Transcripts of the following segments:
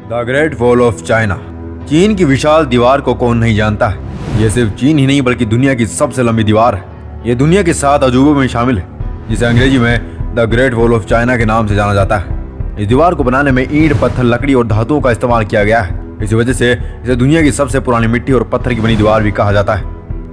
The great wall of China. चीन की विशाल दीवार को कौन नहीं जानता है। ये सिर्फ चीन ही नहीं बल्कि दुनिया की सबसे लंबी दीवार है। ये दुनिया के 7 अजूबों में शामिल है, जिसे अंग्रेजी में the great wall of China के नाम से जाना जाता है। इस दीवार को बनाने में ईंट, पत्थर, लकड़ी और धातुओं का इस्तेमाल किया गया है। इसी वजह से इसे दुनिया की सबसे पुरानी मिट्टी और पत्थर की बनी दीवार भी कहा जाता है।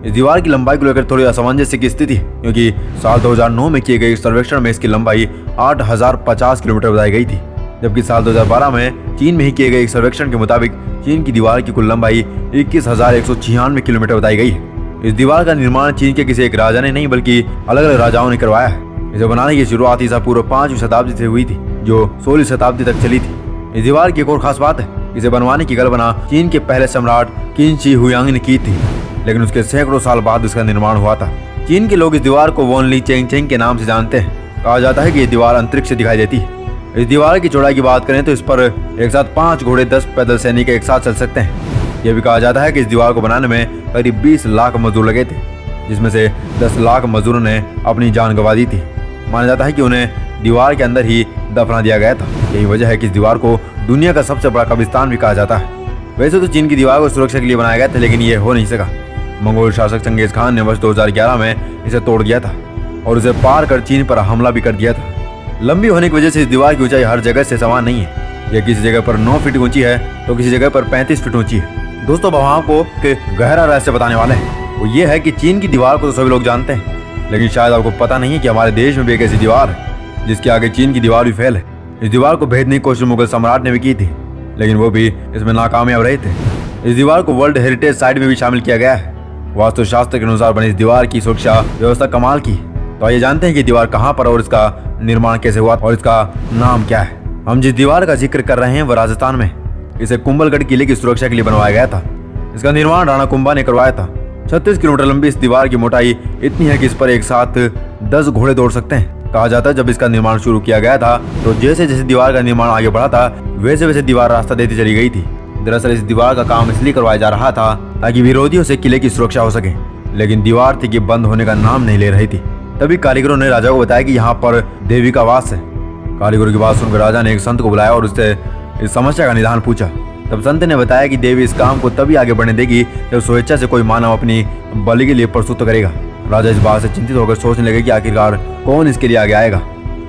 इस दीवार की लंबाई को लेकर थोड़ी असमंजस की स्थिति है, क्योंकि साल 2009 में किए गए सर्वेक्षण में इसकी लंबाई 8050 किलोमीटर बताई गई थी, जबकि साल 2012 में चीन में ही किए गए एक सर्वेक्षण के मुताबिक चीन की दीवार की कुल लंबाई 21,196 किलोमीटर बताई गई है। इस दीवार का निर्माण चीन के किसी एक राजा ने नहीं बल्कि अलग अलग राजाओं ने करवाया है। इसे बनाने की शुरुआत ईसा पूर्व 5वीं शताब्दी से हुई थी, जो 16वीं शताब्दी तक चली थी। इस दीवार की एक और खास बात है, इसे बनवाने की कल्पना चीन के पहले सम्राट किन शी हुयांग ने की थी, लेकिन उसके सैकड़ों साल बाद इसका निर्माण हुआ था। चीन के लोग इस दीवार को वॉन ली चेंग चेंग के नाम से जानते हैं। कहा जाता है कि ये दीवार अंतरिक्ष से दिखाई देती है। इस दीवार की चौड़ाई की बात करें तो इस पर एक साथ 5 घोड़े 10 पैदल सैनिक एक साथ चल सकते हैं। यह भी कहा जाता है कि इस दीवार को बनाने में करीब 20 लाख मजदूर लगे थे, जिसमें से 10 लाख मजदूरों ने अपनी जान गंवा दी थी। माना जाता है कि उन्हें दीवार के अंदर ही दफना दिया गया था। यही वजह है कि इस दीवार को दुनिया का सबसे बड़ा कब्रिस्तान भी कहा जाता है। वैसे तो चीन की दीवार को सुरक्षा के लिए बनाया गया था, लेकिन ये हो नहीं सका। मंगोल शासक चंगेज खान ने वर्ष 2011 में इसे तोड़ दिया था और उसे पार कर चीन पर हमला भी कर दिया था। लंबी होने की वजह से इस दीवार की ऊंचाई हर जगह से समान नहीं है। यह किसी जगह पर 9 फीट ऊंची है तो किसी जगह पर 35 फीट ऊंची है। दोस्तों, अब हम आपको एक गहरा रहस्य बताने वाले हैं। वो ये है कि चीन की दीवार को तो सभी लोग जानते हैं, लेकिन शायद आपको पता नहीं है कि हमारे देश में भी एक ऐसी दीवार है जिसके आगे चीन की दीवार भी फेल है। इस दीवार को भेदने की कोशिश मुगल सम्राट ने भी की थी, लेकिन वो भी इसमें नाकामयाब रहे थे। इस दीवार को वर्ल्ड हेरिटेज साइट में भी शामिल किया गया है। वास्तुशास्त्र के अनुसार बनी इस दीवार की सुरक्षा व्यवस्था कमाल की। तो आइए जानते हैं कि दीवार कहाँ पर और इसका निर्माण कैसे हुआ और इसका नाम क्या है। हम जिस दीवार का जिक्र कर रहे हैं वह राजस्थान में। इसे कुंभलगढ़ किले की सुरक्षा के लिए बनवाया गया था। इसका निर्माण राणा कुंभा ने करवाया था। 36 किलोमीटर लंबी इस दीवार की मोटाई इतनी है कि इस पर एक साथ 10 घोड़े दौड़ सकते हैं। कहा जाता है जब इसका निर्माण शुरू किया गया था तो जैसे जैसे दीवार का निर्माण आगे बढ़ा था वैसे वैसे दीवार रास्ता देती चली गई थी। दरअसल इस दीवार का काम इसलिए करवाया जा रहा था ताकि विरोधियों से किले की सुरक्षा हो सके, लेकिन दीवार थी कि बंद होने का नाम नहीं ले रही थी। तभी कारीगरों ने राजा को बताया कि यहाँ पर देवी का वास है। कारीगरों की बात सुनकर राजा ने एक संत को बुलाया और उससे इस समस्या का निदान पूछा। तब संत ने बताया कि देवी इस काम को तभी आगे बढ़ने देगी जब स्वेच्छा से कोई मानव अपनी बलि के लिए प्रस्तुत करेगा। राजा इस बात से चिंतित होकर सोचने लगे कि आखिरकार कौन इसके लिए आगे आएगा।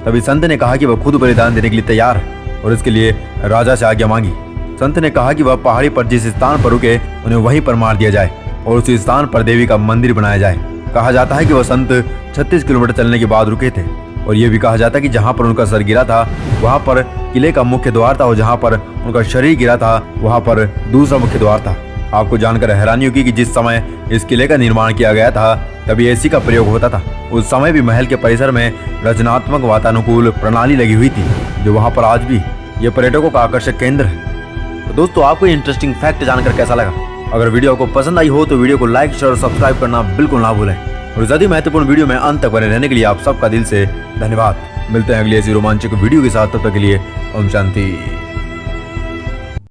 तभी संत ने कहा कि वह खुद बलिदान देने के लिए तैयार है और इसके लिए राजा से आज्ञा मांगी। संत ने कहा कि वह पहाड़ी पर जिस स्थान पर रुके उन्हें वहीं पर मार दिया जाए और उस स्थान पर देवी का मंदिर बनाया जाए। कहा जाता है कि वह संत 36 किलोमीटर चलने के बाद रुके थे और यह भी कहा जाता है कि जहां पर उनका सर गिरा था वहां पर किले का मुख्य द्वार था और जहां पर उनका शरीर गिरा था वहां पर दूसरा मुख्य द्वार था। आपको जानकर हैरानी होगी कि जिस समय इस किले का निर्माण किया गया था तभी एसी का प्रयोग होता था। उस समय भी महल के परिसर में रचनात्मक वातानुकूल प्रणाली लगी हुई थी, जो वहां पर आज भी ये पर्यटकों का आकर्षक केंद्र है। तो दोस्तों, आपको इंटरेस्टिंग फैक्ट जानकर कैसा लगा? अगर वीडियो आपको पसंद आई हो तो वीडियो को लाइक, शेयर और सब्सक्राइब करना बिल्कुल ना भूलें। और ज्यादा महत्वपूर्ण वीडियो में अंत तक बने रहने के लिए आप सबका दिल से धन्यवाद। मिलते हैं अगली ऐसी रोमांचक वीडियो के साथ, तब तक के लिए ओम शांति।